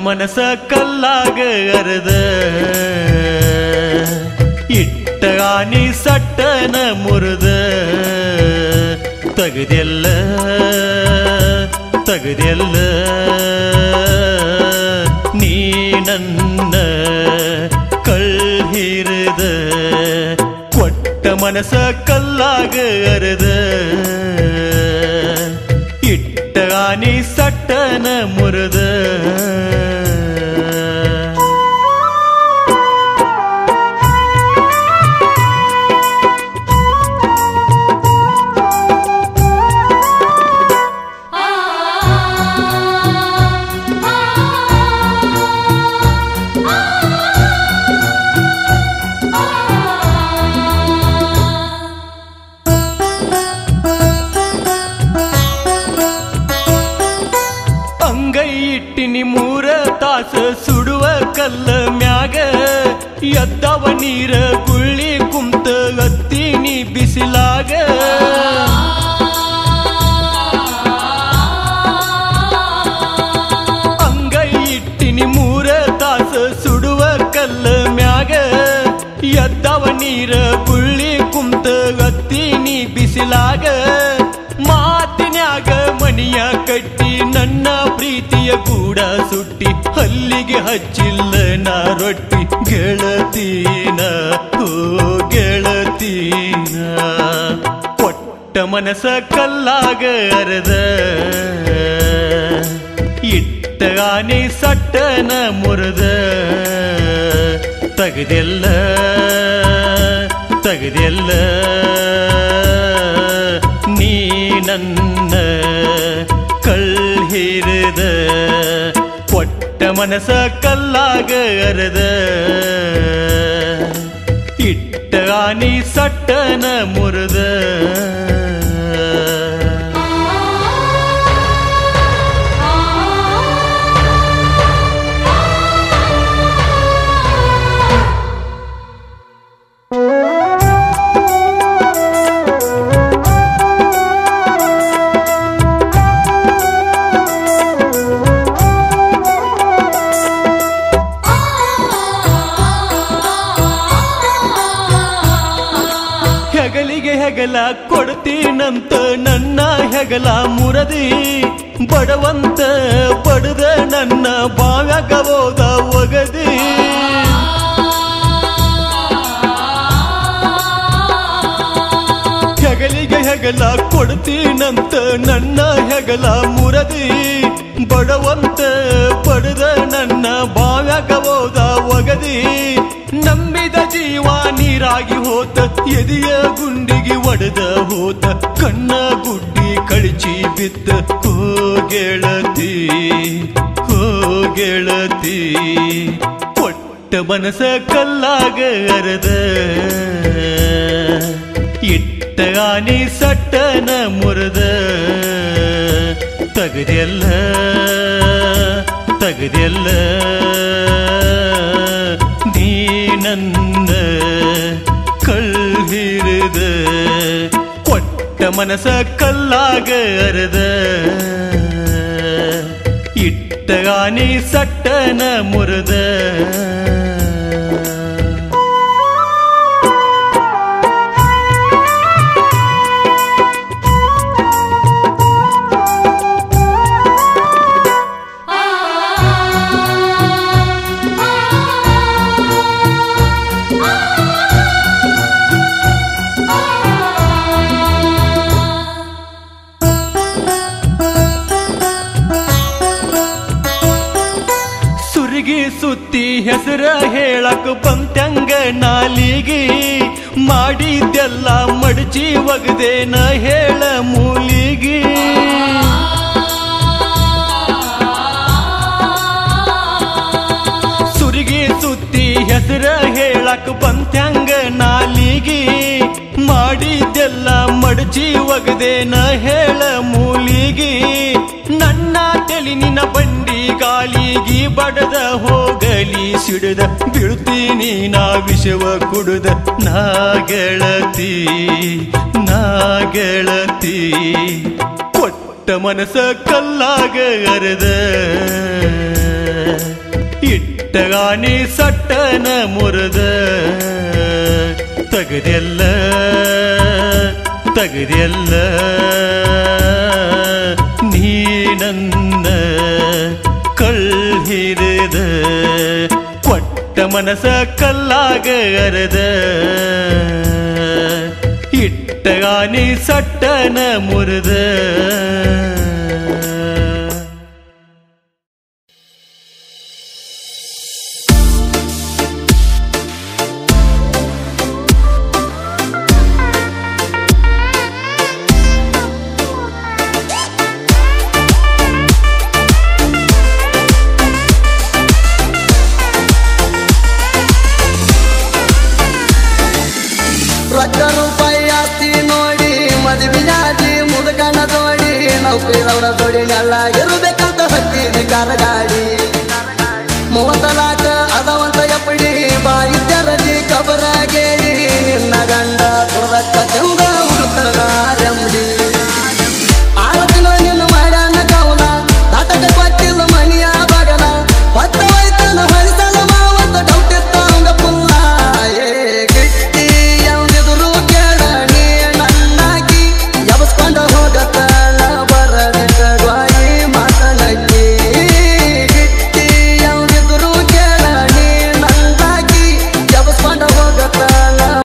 ಮನಸ ಕಲ್ಲಾಗ ಅರದ ಇಟ್ಟ ಆನಿ ಸಟ್ಟನ ಮುರಿದ ತಗದೆಲ್ಲ ನೀ ನನ್ನ ಕಳ್ಹಿರದ ಕೊಟ್ಟ ಮನಸ ಕಲ್ಲಾಗ ಅರದ ಇಟ್ಟ ಆನಿ ಸಟ್ಟನ ಮುರಿದ ಸುಡುವ ಕಲ್ಲ ಮ್ಯಾಗ ಎದ್ದವ ನೀರ ಗುಳ್ಳಿ ಕುಂತ ಹತ್ತೀನಿ ಬಿಸಿಲಾಗ ಅಂಗೈ ಇಟ್ಟಿನಿ 3 ತಾಸ ಸುಡುವ ಕಲ್ಲ ಮ್ಯಾಗ ಎದ್ದವ ನೀರ ಗುಳ್ಳಿ ಕುಂತ ಹತ್ತೀನಿ ಬಿಸಿಲಾಗ ಮಾತಿನ್ಯಾಗ ಮನಿಯ ಕಟ್ಟಿ ನನ್ನ ಪ್ರೀತಿಯ ಗೂಡ ಸುಟ್ಟಿ ಹಲ್ಲಿಗೆ ಹಚ್ಚಿಲ್ಲ ನಾ ರೊಟ್ಟಿ ಗೆಳತೀನ ಓ ಗೆಳತೀನ ಕೊಟ್ಟ ಮನಸ ಕಲ್ಲಾಗ ಅರದ ಇಟ್ಟ ಆನೆ ಸಟ್ಟನ ಮುರಿದ ತಗದೆಲ್ಲ ನೀ ನನ್ನ ಕಳ್ಹಿರದ ಕೊಟ್ಟ ಮನಸ ಕಲ್ಲಾಗ ಅರದ ಇಟ್ಟ ಆನಿ ಸಟ್ಟನ ಮುರಿದ ಹೆಗಲ ಕೊಡ್ತೀನಂತ ನನ್ನ ಹೆಗಲ ಮುರದಿ ಬಡವಂತ ಬಡದ ನನ್ನ ಬಾವ್ಯಾಗ ಹೋದ ಒಗದಿ ಹೆಗಲಿಗೆ ಹೆಗಲ ಕೊಡ್ತೀನಂತ ನನ್ನ ಹೆಗಲ ಮುರದಿ ಬಡವಂತ ಬಡದ ನನ್ನ ಬಾವ್ಯಾಗ ಹೋದ ಒಗದಿ ನಂಬಿದ ಜೀವ ನೀರಾಗಿ ಹೋತ ಎದೆಯ ಗುಂಡಿಗೆ ಒಡೆದ ಹೋತ ಕಣ್ಣ ಗುಡ್ಡಿ ಕಳಿಚಿ ಬಿತ್ತ ಹೋ ಗೆಳತಿ ಕೊಟ್ಟ ಮನಸ ಕಲ್ಲಾಗ ಅರದ ಇಟ್ಟ ಆನೆ ಸಟ್ಟನ ಮುರಿದ ತಗದೆಲ್ಲ ನೀ ನನ್ನ ಕಳ್ಹಿರದ ಕೊಟ್ಟ ಮನಸ ಕಲ್ಲಾಗ ಅರದ ಇಟ್ಟ ಆನೆ ಸಟ್ಟನ ಮುರಿದ ಸುತ್ತಿ ಹೆಸರ ಹೇಳಕ್ ಬಂತಂಗ ನಾಲಿಗೆ ಮಾಡಿದ್ದೆಲ್ಲ ಮಡಚಿ ಒಗದೇನ ಹೇಳ ಮೂಲಿಗೆ ಸುರಿಗೆ ಸುತ್ತಿ ಹೆಸರ ಹೇಳಕ್ ಬಂತಂಗ ನಾಲಿಗೆ ಮಾಡಿದ್ದೆಲ್ಲ ಮಡಚಿ ಒಗದೇನ ಹೇಳ ಮೂಲಿಗೆ ನನ್ನ ತಲಿ ನಿನ್ನ ಬಂಡಿ ಗಾಳಿಗೆ ಬಡದ ಹೋಗಲಿ ಸಿಡದ ಬೀಳ್ತೀನಿ ನಾ ವಿಷವ ಕುಡುದ ನಾ ಗೆಳತಿ ಕೊಟ್ಟ ಮನಸ ಕಲ್ಲಾಗ ಅರದ ಇಟ್ಟಗಾನಿ ಸಟ್ಟನ ಮುರದ ತಗದೆಲ್ಲ ತಗದೆಲ್ಲ ನೀ ನನ್ನ ಕಳ್ಹಿರಿದ ಕೊಟ್ಟ ಮನಸ ಕಲ್ಲಾಗ ಅರದ ಇಟ್ಟಗಾನಿ ಸಟ್ಟನ ಮುರದ ಜೋಡಿ ನೆಲ್ಲಾಗಿರ್ಬೇಕಂತ ಹತ್ತಿದ ಗಾಡಿ 30 ಲಾಖ ಅದವಂತ